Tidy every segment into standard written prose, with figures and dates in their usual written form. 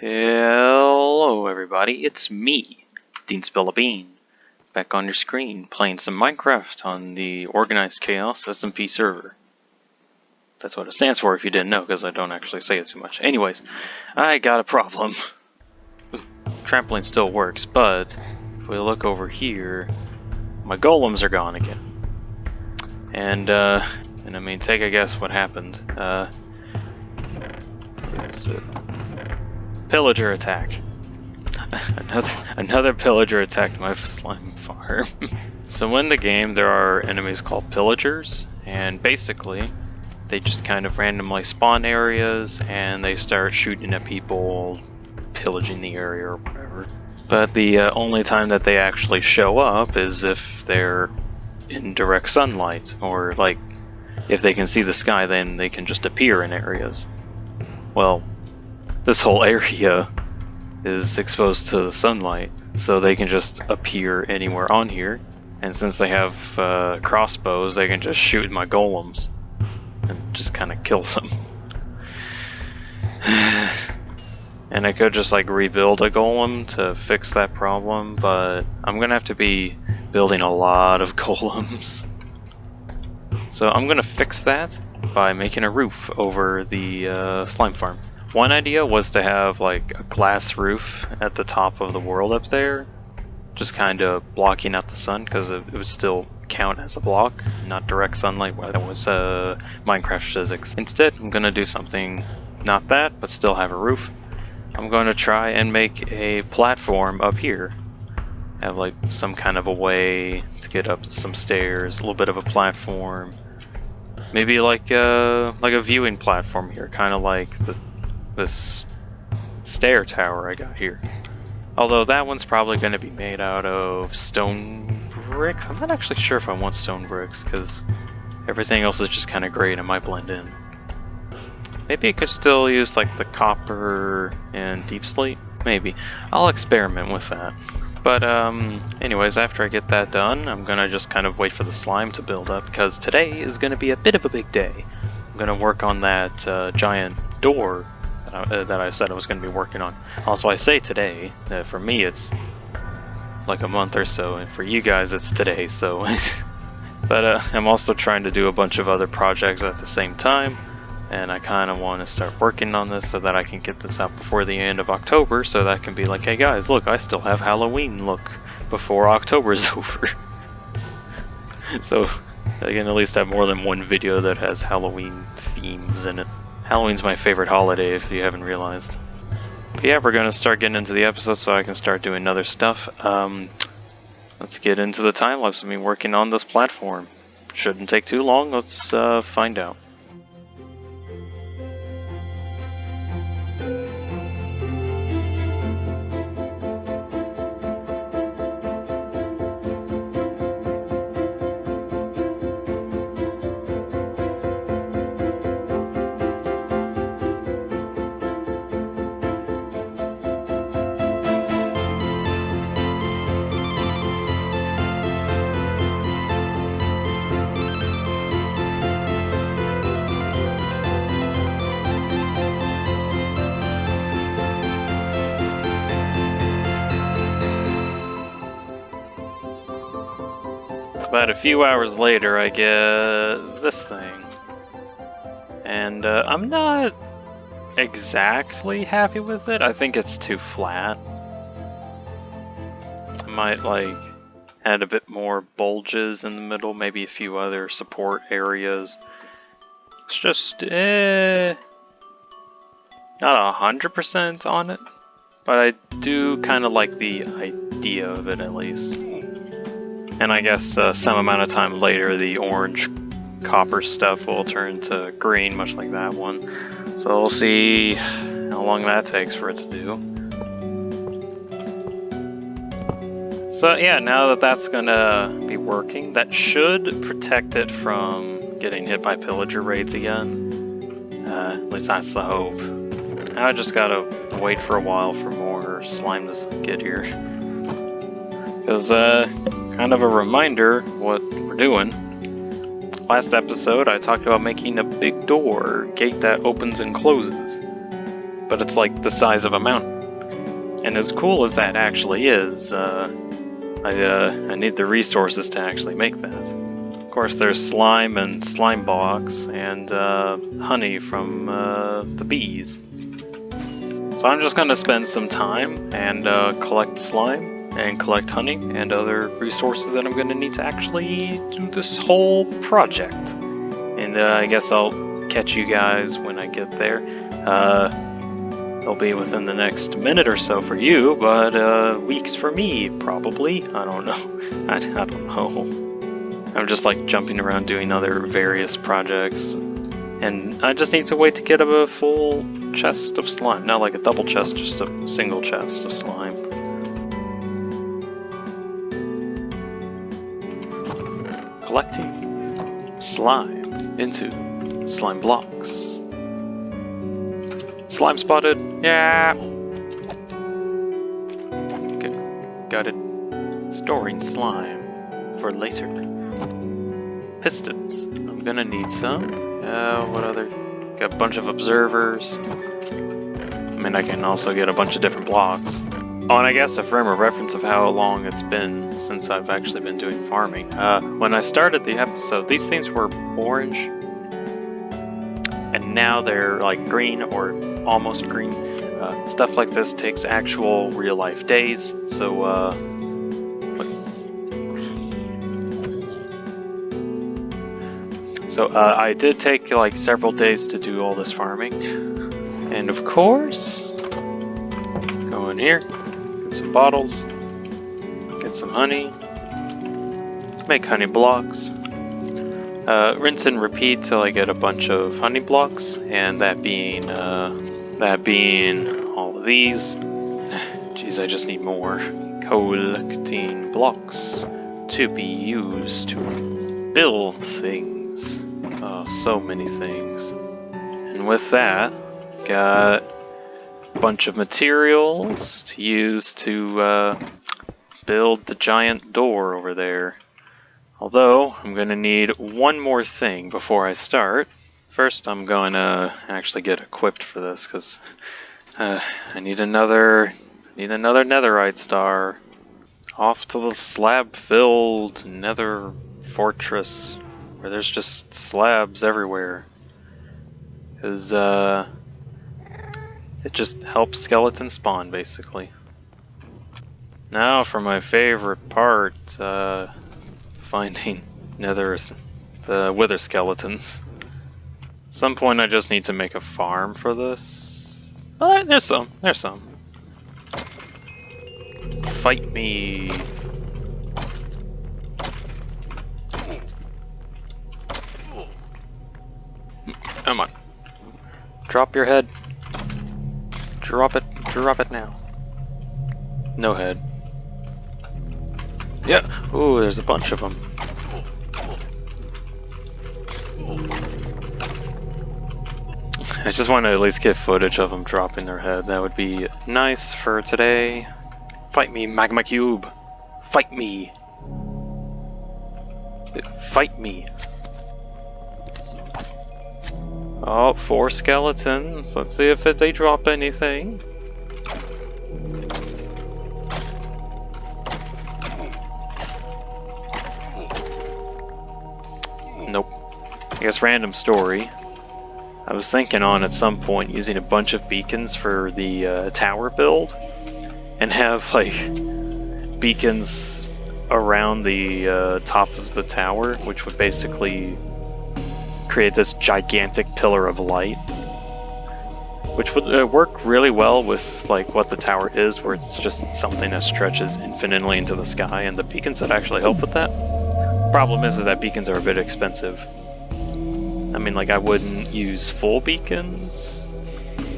Hello everybody, it's me, Dean Spill a Bean, back on your screen playing some Minecraft on the Organized Chaos SMP server. That's what it stands for if you didn't know, because I don't actually say it too much. Anyways, I got a problem. Trampoline still works, but if we look over here, my golems are gone again. And I mean, take a guess what happened. What's it? Pillager attack. another pillager attacked my slime farm. So in the game there are enemies called pillagers, and basically they just kind of randomly spawn areas and they start shooting at people, pillaging the area or whatever. But the only time that they actually show up is if they're in direct sunlight, or like if they can see the sky, then they can just appear in areas. Well, this whole area is exposed to the sunlight, so they can just appear anywhere on here. And since they have crossbows, they can just shoot my golems and just kind of kill them. And I could just like rebuild a golem to fix that problem, but I'm gonna have to be building a lot of golems. So I'm gonna fix that by making a roof over the slime farm. One idea was to have like a glass roof at the top of the world up there, just kind of blocking out the sun, because it would still count as a block, not direct sunlight where that was Minecraft physics. Instead, I'm going to do something not that, but still have a roof. I'm going to try and make a platform up here. Have like some kind of a way to get up some stairs, a little bit of a platform. Maybe like a viewing platform here, kind of like this stair tower I got here. Although that one's probably going to be made out of stone bricks. I'm not actually sure if I want stone bricks, because everything else is just kind of gray and it might blend in. Maybe I could still use like the copper and deep slate. Maybe. I'll experiment with that. But anyways, after I get that done, I'm going to just kind of wait for the slime to build up, because today is going to be a bit of a big day. I'm going to work on that giant door that I said I was going to be working on. Also, I say today, for me it's like a month or so, and for you guys it's today, so... But I'm also trying to do a bunch of other projects at the same time, and I kind of want to start working on this so that I can get this out before the end of October, so that I can be like, hey guys, look, I still have Halloween look before October's over. So I can at least have more than one video that has Halloween themes in it. Halloween's my favorite holiday, if you haven't realized. But yeah, we're going to start getting into the episode so I can start doing other stuff. Let's get into the time lapse of me working on this platform. Shouldn't take too long, let's find out. About a few hours later, I get this thing, and I'm not exactly happy with it. I think it's too flat. I might like add a bit more bulges in the middle, maybe a few other support areas. It's just not 100% on it, but I do kind of like the idea of it at least. And I guess some amount of time later, the orange copper stuff will turn to green, much like that one. So we'll see how long that takes for it to do. So yeah, now that that's gonna be working, that should protect it from getting hit by pillager raids again. At least that's the hope. Now I just gotta wait for a while for more slime to get here. Because, kind of a reminder what we're doing. Last episode I talked about making a big door, gate that opens and closes. but it's like the size of a mountain. And as cool as that actually is, I need the resources to actually make that. Of course, there's slime and slime blocks, and honey from the bees. So I'm just going to spend some time and collect slime and collect honey and other resources that I'm going to need to actually do this whole project. And I guess I'll catch you guys when I get there. It'll be within the next minute or so for you, but weeks for me, probably. I don't know. I don't know. I'm just like jumping around doing other various projects. And I just need to wait to get a full chest of slime. Not like a double chest, just a single chest of slime. Collecting slime into slime blocks. Slime spotted. Yeah. Good. Got it. Storing slime for later. Pistons. I'm gonna need some. What other? Got a bunch of observers. I mean, I can also get a bunch of different blocks. Oh, and I guess a frame of reference of how long it's been since I've actually been doing farming. When I started the episode, these things were orange. And now they're like green or almost green. Stuff like this takes actual real life days. So, I did take like several days to do all this farming. And of course, go in here, get some bottles, get some honey, make honey blocks, rinse and repeat till I get a bunch of honey blocks, and that being all of these. Jeez, I just need more. Collecting blocks to be used to build things. Oh, so many things. And with that, got a bunch of materials to use to build the giant door over there. Although, I'm going to need one more thing before I start. First, I'm going to actually get equipped for this, because I need another netherite star. Off to the slab-filled nether fortress, where there's just slabs everywhere. Because, it just helps skeletons spawn, basically. Now for my favorite part, finding the wither skeletons. At some point I just need to make a farm for this. But there's some. Fight me. Come on. Drop your head. Drop it now. No head. Yeah. Ooh, there's a bunch of them. I just want to at least get footage of them dropping their head. That would be nice for today. Fight me, Magma Cube. Fight me. Fight me. Oh, 4 skeletons. Let's see if they drop anything. Nope. I guess random story. I was thinking on at some point using a bunch of beacons for the tower build, and have like beacons around the top of the tower, which would basically create this gigantic pillar of light, which would work really well with like what the tower is, where it's just something that stretches infinitely into the sky, and the beacons would actually help with that. Problem is that beacons are a bit expensive. I mean, like, I wouldn't use full beacons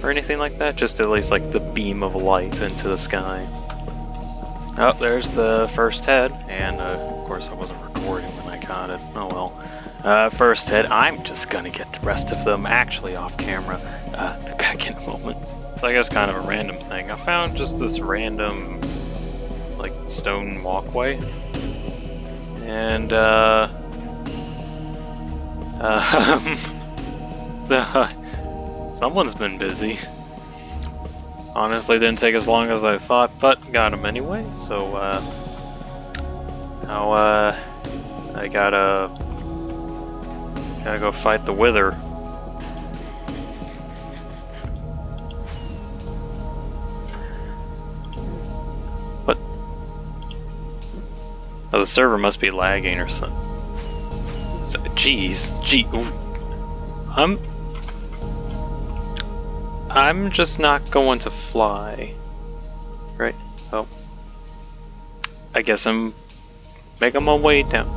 or anything like that, just at least like the beam of light into the sky. Oh, there's the first head, and of course I wasn't recording when I caught it. Oh well. First head, I'm just gonna get the rest of them actually off camera. Be back in a moment. So I guess kind of a random thing. I found just this random, like, stone walkway. And, someone's been busy. Honestly, didn't take as long as I thought, but got him anyway. So now I gotta go fight the Wither. What? Oh, the server must be lagging or something. Jeez, I'm just not going to fly, right? Oh, I guess I'm making my way down.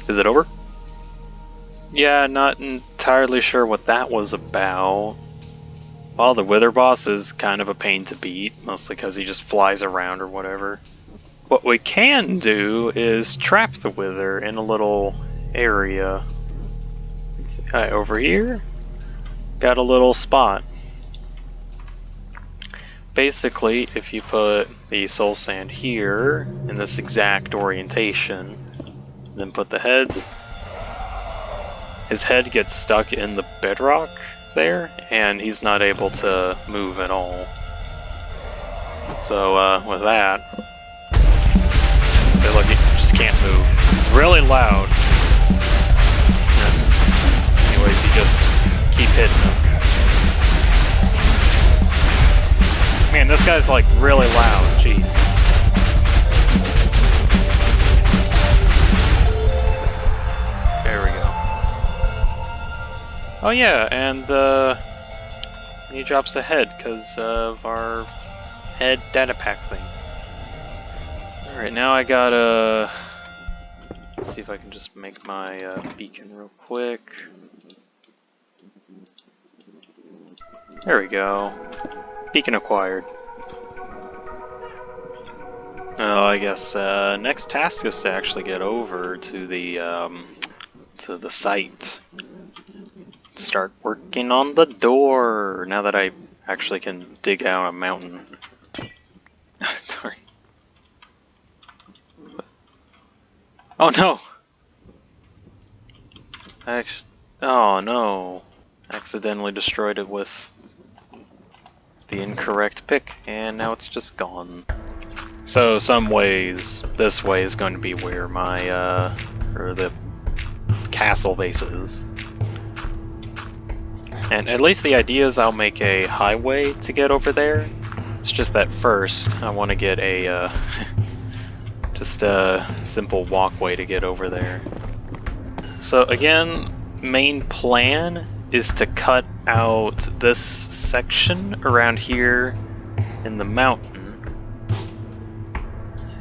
Is it over? Yeah, not entirely sure what that was about. Well, the Wither boss is kind of a pain to beat, mostly because he just flies around or whatever. What we can do is trap the Wither in a little area. Let's see, over here, got a little spot. Basically, if you put the soul sand here in this exact orientation, then put the heads, his head gets stuck in the bedrock there, and he's not able to move at all. So with that, so look, he just can't move. It's really loud. Anyways, you just keep hitting him. Man, this guy's like really loud. Jeez. There we go. Oh yeah, and he drops a head because of our head data pack thing. Alright, now I gotta... Let's see if I can just make my beacon real quick. There we go. Beacon acquired. Oh, I guess next task is to actually get over to the site. Start working on the door. Now that I actually can dig out a mountain. Sorry. Oh no! Oh no! Accidentally destroyed it with the incorrect pick, and now it's just gone. So some ways, this way is going to be where my, or the castle base is. And at least the idea is I'll make a highway to get over there. It's just that first, I want to get a, just a simple walkway to get over there. So again, main plan is to cut out this section around here in the mountain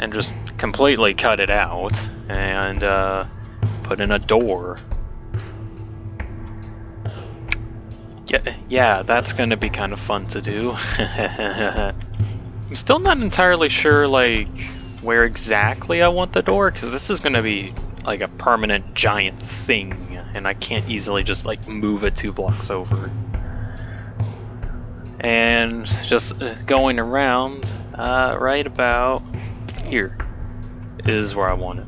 and just completely cut it out and put in a door. Yeah, that's gonna be kind of fun to do. I'm still not entirely sure like where exactly I want the door, because this is gonna be like a permanent giant thing and I can't easily just like move it 2 blocks over. And just going around right about here is where I want it.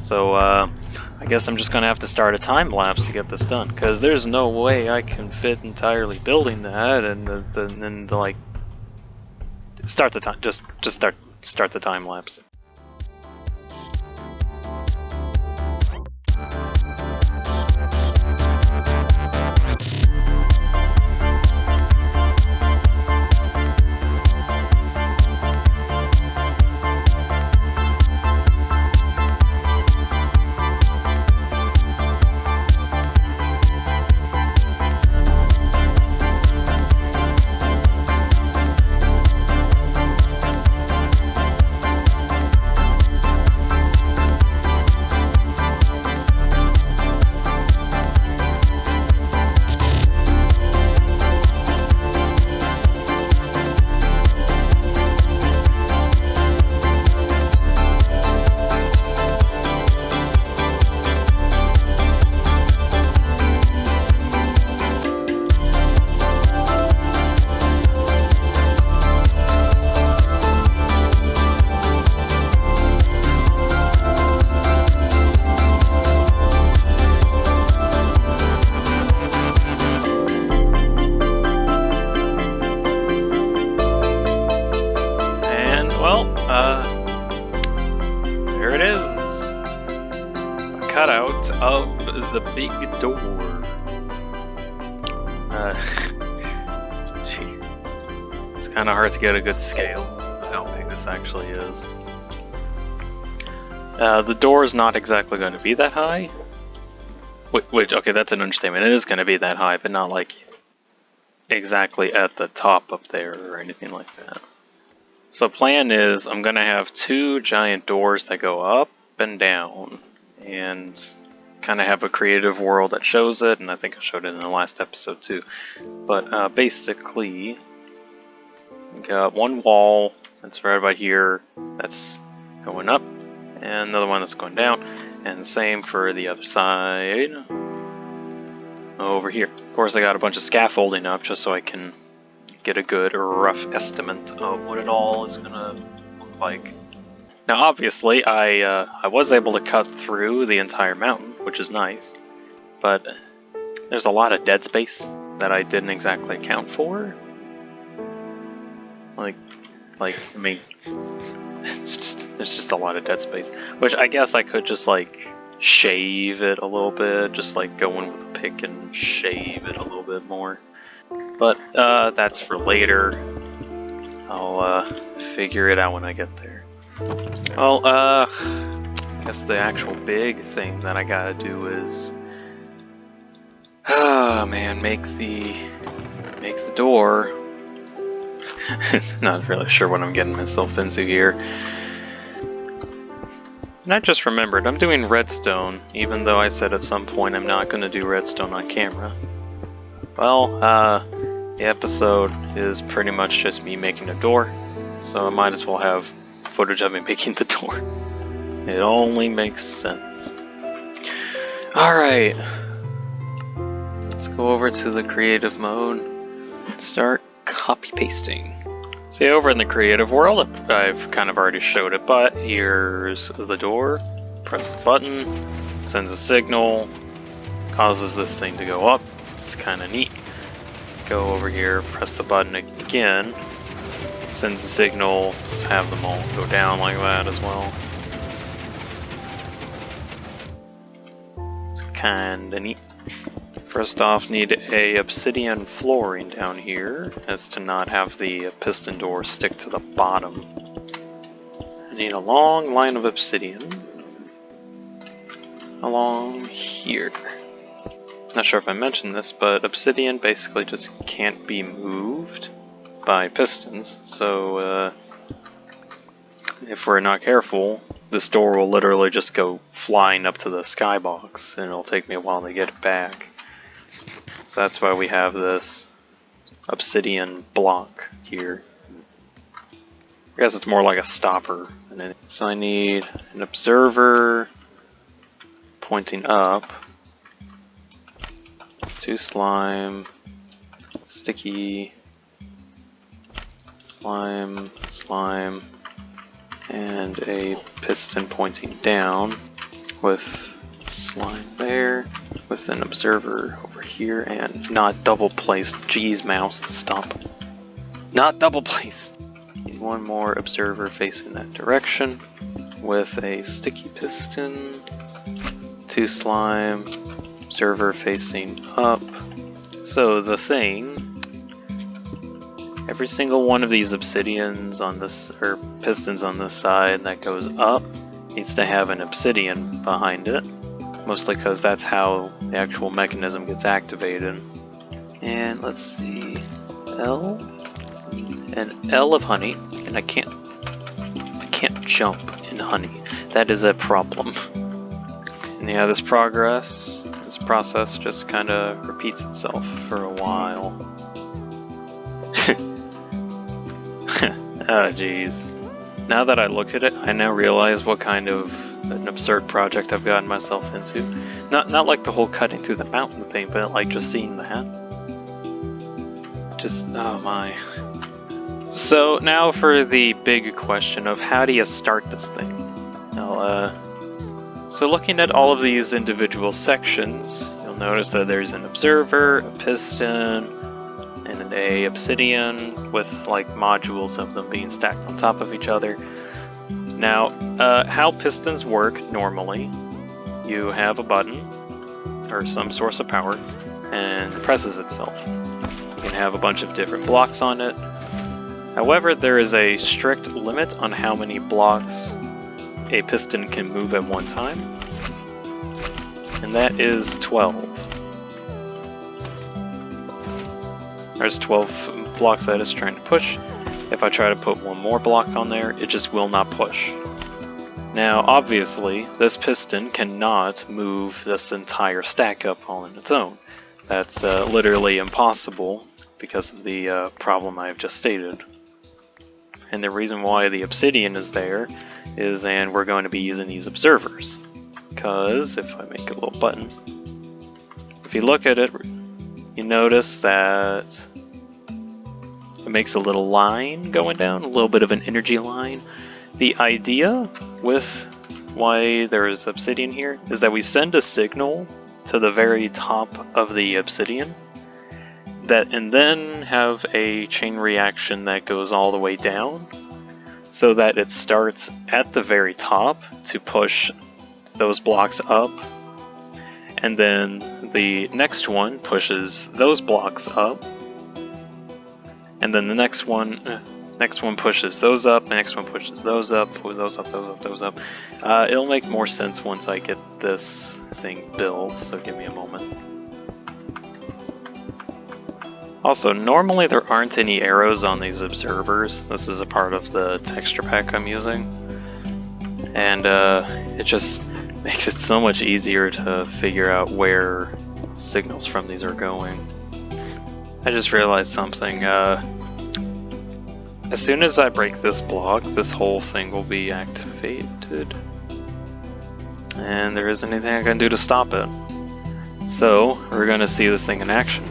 So I guess I'm just gonna have to start a time lapse to get this done, because there's no way I can fit entirely building that and like start the time. Just start the time lapse. the big door. Gee, it's kind of hard to get a good scale of how big this actually is. The door is not exactly going to be that high. Wait, okay, that's an understatement. It is going to be that high, but not like exactly at the top up there or anything like that. So plan is I'm going to have 2 giant doors that go up and down, and kind of have a creative world that shows it, and I think I showed it in the last episode too. But basically, we got one wall that's right about here that's going up, and another one that's going down, and the same for the other side over here. Of course, I got a bunch of scaffolding up just so I can get a good rough estimate of what it all is gonna look like. Now, obviously, I was able to cut through the entire mountain, which is nice, but there's a lot of dead space that I didn't exactly account for. Like, I mean, there's just a lot of dead space, which I guess I could just like shave it a little bit, just like go in with a pick and shave it a little bit more. But that's for later. I'll figure it out when I get there. Well, I guess the actual big thing that I gotta do is, make the door. Not really sure what I'm getting myself into here. And I just remembered, I'm doing redstone, even though I said at some point I'm not gonna do redstone on camera. Well, the episode is pretty much just me making a door, so I might as well have footage of me making the door. It only makes sense. Alright. Let's go over to the creative mode and start copy pasting. See, over in the creative world, I've kind of already showed it, but here's the door. Press the button, sends a signal, causes this thing to go up. It's kind of neat. Go over here, press the button again, sends a signal, have them all go down like that as well. It's kinda neat. First off, need a obsidian flooring down here, as to not have the piston door stick to the bottom. I need a long line of obsidian along here. Not sure if I mentioned this, but obsidian basically just can't be moved by pistons, so if we're not careful, this door will literally just go flying up to the skybox, and it'll take me a while to get it back. So that's why we have this obsidian block here. I guess it's more like a stopper. So I need an observer pointing up, 2 slime, sticky, slime, slime, and a piston pointing down with slime there, with an observer over here, and not double placed. Jeez, mouse, stop. Not double placed. Need one more observer facing that direction with a sticky piston, 2 slime, observer facing up. So the thing, every single one of these obsidians on this, or pistons on this side that goes up, needs to have an obsidian behind it. Mostly because that's how the actual mechanism gets activated. And let's see, L, an L of honey, and I can't jump in honey. That is a problem. And yeah, this process just kind of repeats itself for a while. Oh jeez. Now that I look at it, I now realize what kind of an absurd project I've gotten myself into. Not like the whole cutting through the mountain thing, but like just seeing that. Just, oh my. So now for the big question of how do you start this thing? Now, so looking at all of these individual sections, you'll notice that there's an observer, a piston, and a obsidian with like modules of them being stacked on top of each other. Now, how pistons work normally, you have a button, or some source of power, and presses itself. You can have a bunch of different blocks on it. However, there is a strict limit on how many blocks a piston can move at one time, and that is 12. There's 12 blocks that it's trying to push. If I try to put one more block on there, it just will not push. Now, obviously, this piston cannot move this entire stack up all on its own. That's literally impossible because of the problem I've just stated. And the reason why the obsidian is there is, and we're going to be using these observers. Because if I make a little button, if you look at it, you notice that it makes a little line going down, a little bit of an energy line. The idea with why there is obsidian here is that we send a signal to the very top of the obsidian, and then have a chain reaction that goes all the way down, so that it starts at the very top to push those blocks up, and then the next one pushes those blocks up, and then the next one pushes those up, the next one pushes those up, those up, those up, those up. It'll make more sense once I get this thing built, so give me a moment. Also, normally there aren't any arrows on these observers. This is a part of the texture pack I'm using. And it just makes it so much easier to figure out where signals from these are going. I just realized something. As soon as I break this block, this whole thing will be activated. And there isn't anything I can do to stop it. So, we're going to see this thing in action.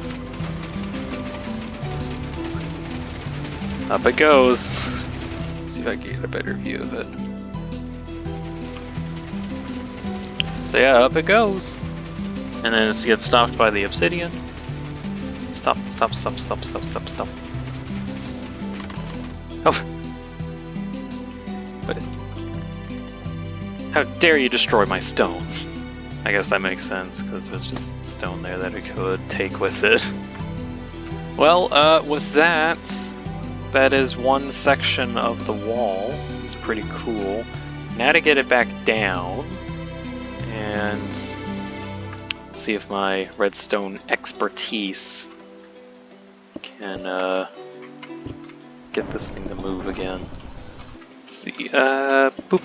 Up it goes. See if I can get a better view of it. So yeah, up it goes. And then it gets stopped by the obsidian. Stop, stop, stop, stop, stop, stop, stop. Oh! But how dare you destroy my stone? I guess that makes sense, because there's just stone there that it could take with it. Well, with that, that is one section of the wall. It's pretty cool. Now to get it back down, and see if my redstone expertise can get this thing to move again. Let's see, boop.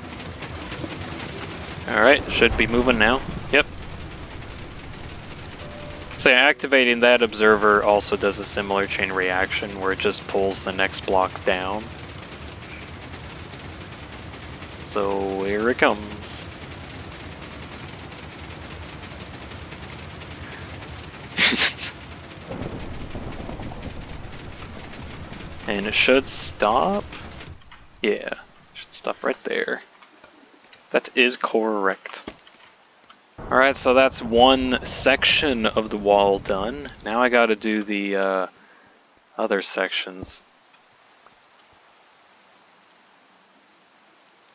Alright, should be moving now. Yep. So activating that observer also does a similar chain reaction where it just pulls the next blocks down. So here it comes. And it should stop. Yeah, it should stop right there. That is correct. Alright, so that's one section of the wall done. Now I gotta do the other sections.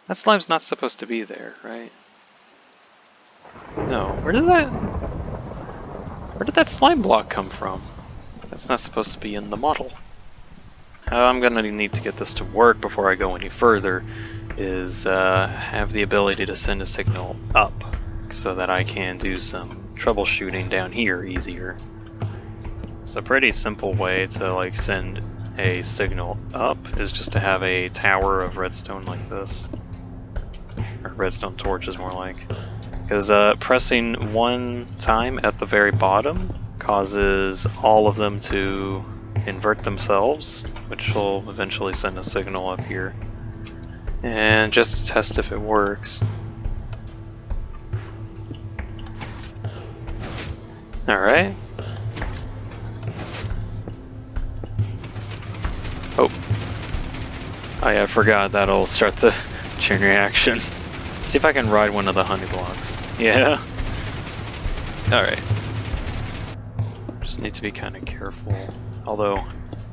That slime's not supposed to be there, right? No, where did that slime block come from? That's not supposed to be in the model. How I'm gonna need to get this to work before I go any further is have the ability to send a signal up so that I can do some troubleshooting down here easier. So a pretty simple way to like send a signal up is just to have a tower of redstone like this. Or redstone torches more like. Because pressing one time at the very bottom causes all of them to invert themselves, which will eventually send a signal up here. And just to test if it works. Alright. Oh. Oh yeah, I forgot that'll start the chain reaction. See if I can ride one of the honey blocks. Yeah. Alright. Just need to be kind of careful. Although,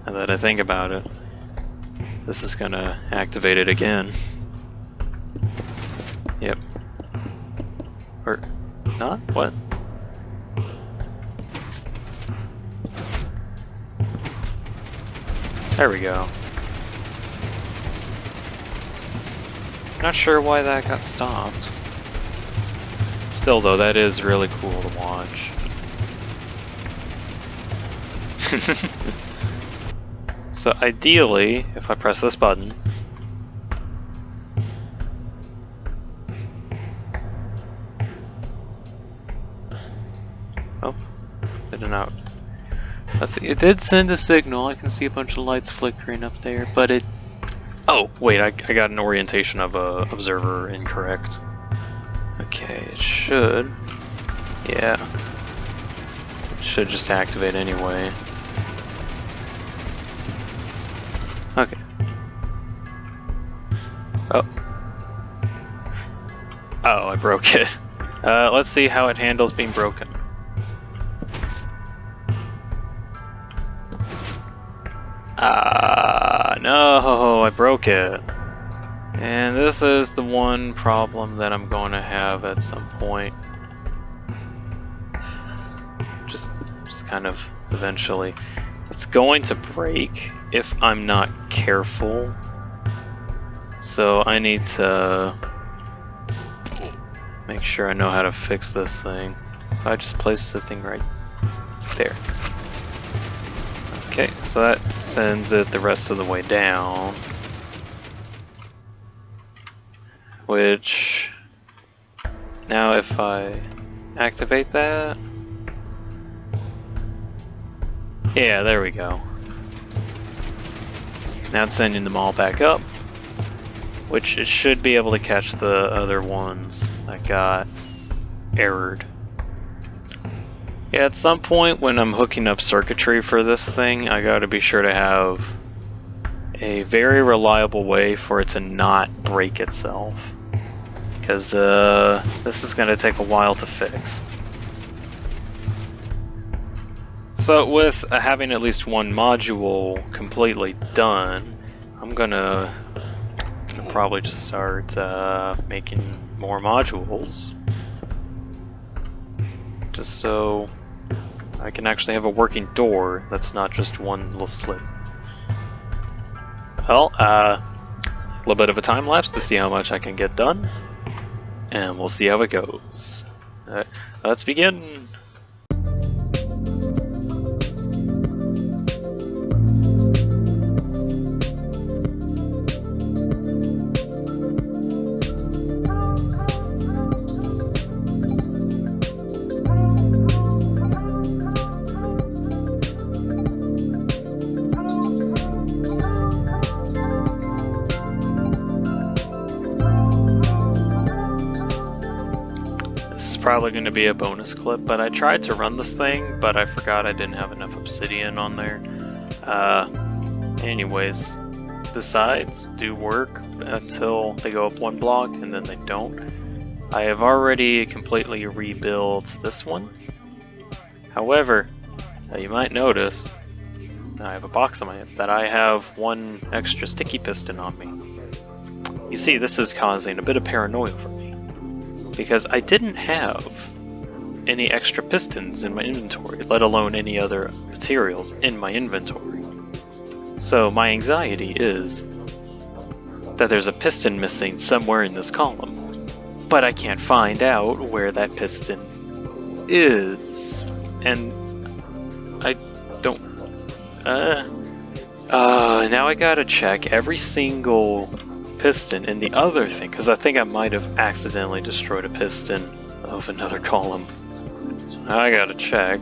now that I think about it, this is gonna activate it again. Yep. Or not? What? There we go. Not sure why that got stopped. Still though, that is really cool to watch. So ideally, if I press this button, oh, did it not? Let's see, it did send a signal. I can see a bunch of lights flickering up there, but it... Oh, wait, I got an orientation of a observer incorrect. Okay, it should... Yeah. It should just activate anyway. Okay. Oh. Oh, I broke it. Let's see how it handles being broken. No, I broke it. And this is the one problem that I'm going to have at some point. Just kind of eventually. It's going to break if I'm not careful. So I need to make sure I know how to fix this thing. If I just place the thing right there. Okay, so that sends it the rest of the way down. Which, now if I activate that, yeah, there we go. Now it's sending them all back up, which it should be able to catch the other ones that got errored. Yeah, at some point when I'm hooking up circuitry for this thing, I gotta be sure to have a very reliable way for it to not break itself. Because this is gonna take a while to fix. So with having at least one module completely done, I'm gonna probably just start making more modules. Just so I can actually have a working door that's not just one little slit. Well, a little bit of a time lapse to see how much I can get done, and we'll see how it goes. Alright, let's begin! Probably going to be a bonus clip, but I tried to run this thing, but I forgot I didn't have enough obsidian on there. Anyways, the sides do work until they go up one block, and then they don't. I have already completely rebuilt this one. However, you might notice, I have a box on my head, that I have one extra sticky piston on me. You see, this is causing a bit of paranoia for me, because I didn't have any extra pistons in my inventory, let alone any other materials in my inventory. So my anxiety is that there's a piston missing somewhere in this column, but I can't find out where that piston is, and I don't... now I gotta check every single piston in the other thing, because I think I might have accidentally destroyed a piston of another column. So I gotta check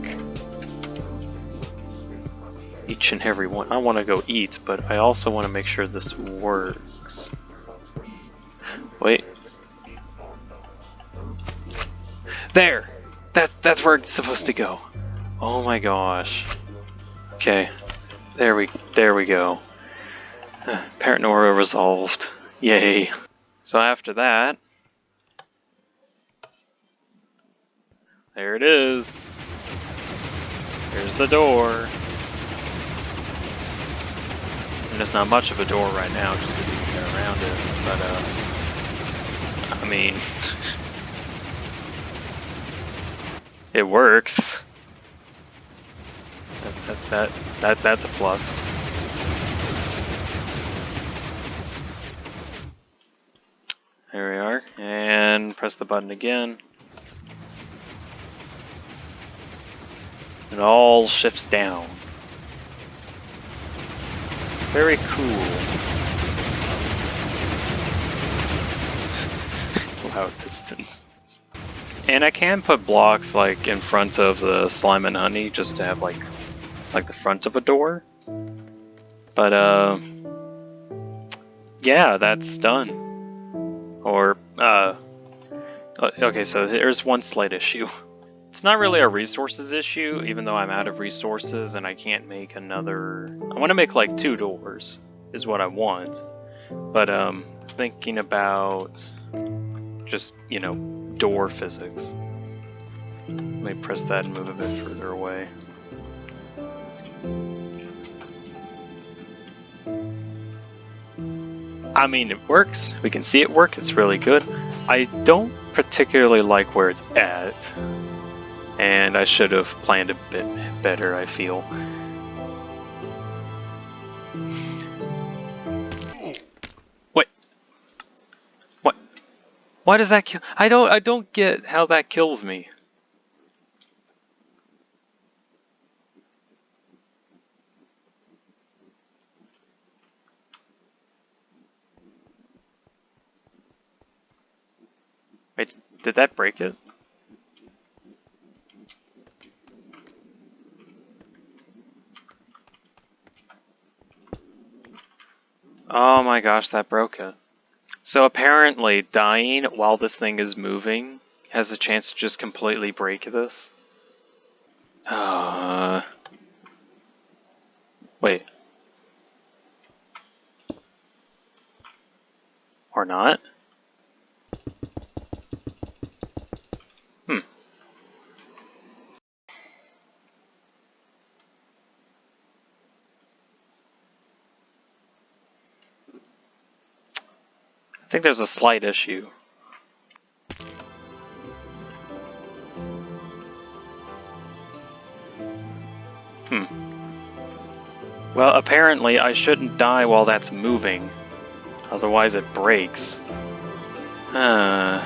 each and every one. I want to go eat, but I also want to make sure this works. Wait. There! That's where it's supposed to go. Oh my gosh. Okay. There we go. Paranoia resolved. Yay. So after that, there it is. There's the door. And it's not much of a door right now just because you can get around it, but I mean, it works. That's a plus. press the button again. It all shifts down. Very cool. Loud piston. And I can put blocks like in front of the slime and honey just to have like the front of a door. But yeah, that's done. Or okay, so there's one slight issue. It's not really a resources issue, even though I'm out of resources and I can't make another. I want to make like 2 doors, is what I want. But thinking about just, you know, door physics. Let me press that and move a bit further away. I mean, it works. We can see it work. It's really good. I don't particularly like where it's at. And I should have planned a bit better, I feel. Wait. What? Why does that kill? I don't get how that kills me. Wait, did that break it? Oh my gosh, that broke it. So apparently, dying while this thing is moving has a chance to just completely break this. Wait. Or not? I think there's a slight issue. Well, apparently I shouldn't die while that's moving. Otherwise it breaks. Well...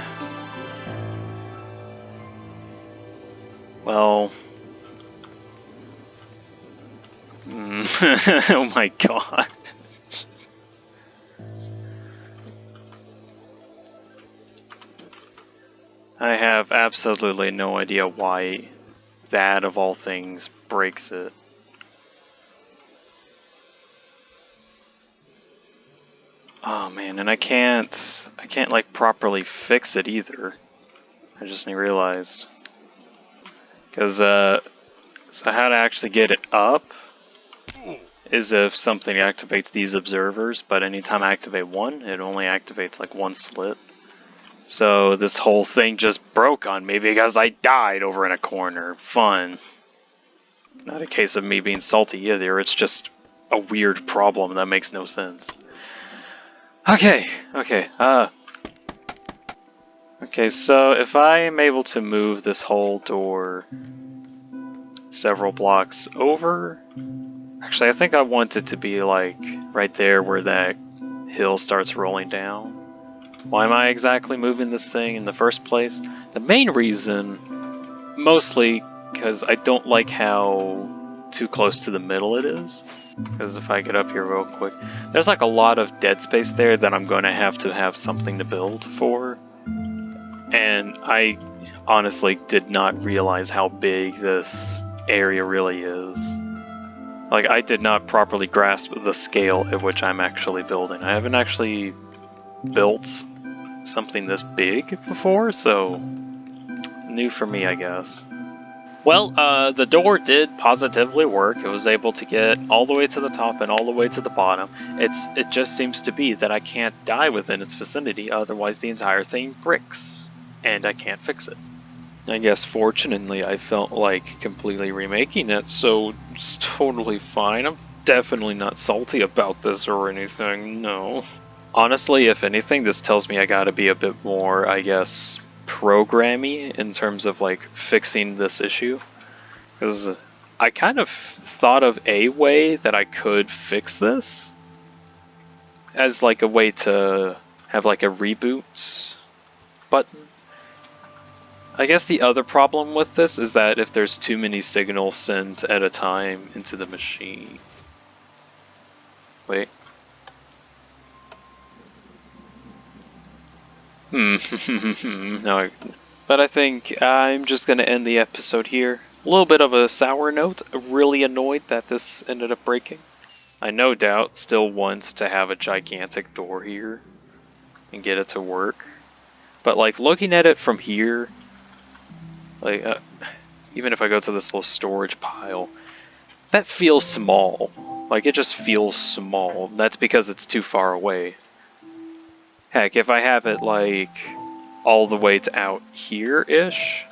oh my god. I have absolutely no idea why that, of all things, breaks it. Oh man, and I can't like properly fix it either. I just realized. Because, so how to actually get it up is if something activates these observers, but anytime I activate one, it only activates like one slit. So this whole thing just broke on me because I died over in a corner. Fun. Not a case of me being salty either, it's just a weird problem that makes no sense. Okay, so if I am able to move this whole door several blocks over... Actually, I think I want it to be like right there where that hill starts rolling down. Why am I exactly moving this thing in the first place? The main reason, mostly because I don't like how too close to the middle it is. Because if I get up here real quick, there's like a lot of dead space there that I'm going to have something to build for. And I honestly did not realize how big this area really is. Like, I did not properly grasp the scale at which I'm actually building. I haven't actually built something this big before, so new for me, I guess. Well, the door did positively work. It was able to get all the way to the top and all the way to the bottom. It just seems to be that I can't die within its vicinity, otherwise the entire thing bricks, and I can't fix it. I guess fortunately I felt like completely remaking it, so it's totally fine. I'm definitely not salty about this or anything, no. Honestly, if anything, this tells me I gotta be a bit more, I guess, programmy in terms of like fixing this issue. Because I kind of thought of a way that I could fix this as like a way to have like a reboot button. I guess the other problem with this is that if there's too many signals sent at a time into the machine. Wait. No, but I think I'm just gonna end the episode here. A little bit of a sour note. Really annoyed that this ended up breaking. I no doubt still want to have a gigantic door here and get it to work. But like looking at it from here, like even if I go to this little storage pile, that feels small. Like it just feels small. That's because it's too far away. Heck, if I have it like all the way to out here-ish,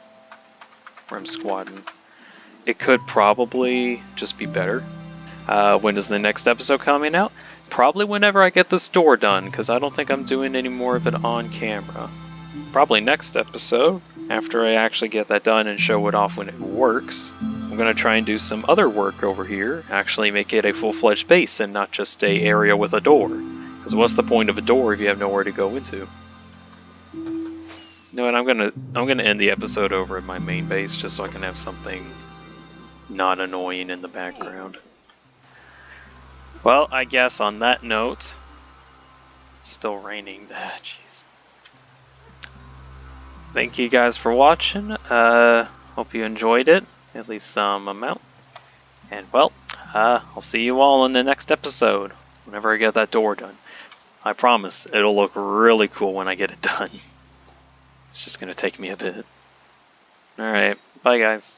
where I'm squatting, it could probably just be better. When is the next episode coming out? Probably whenever I get this door done, because I don't think I'm doing any more of it on camera. Probably next episode, after I actually get that done and show it off when it works. I'm going to try and do some other work over here, actually make it a full-fledged base and not just a area with a door. Because what's the point of a door if you have nowhere to go into? You know what, I'm gonna end the episode over at my main base just so I can have something not annoying in the background. Well, I guess on that note, it's still raining. Jeez. Thank you guys for watching. Hope you enjoyed it, at least some amount. And well, I'll see you all in the next episode, whenever I get that door done. I promise, it'll look really cool when I get it done. It's just gonna take me a bit. Alright, bye guys.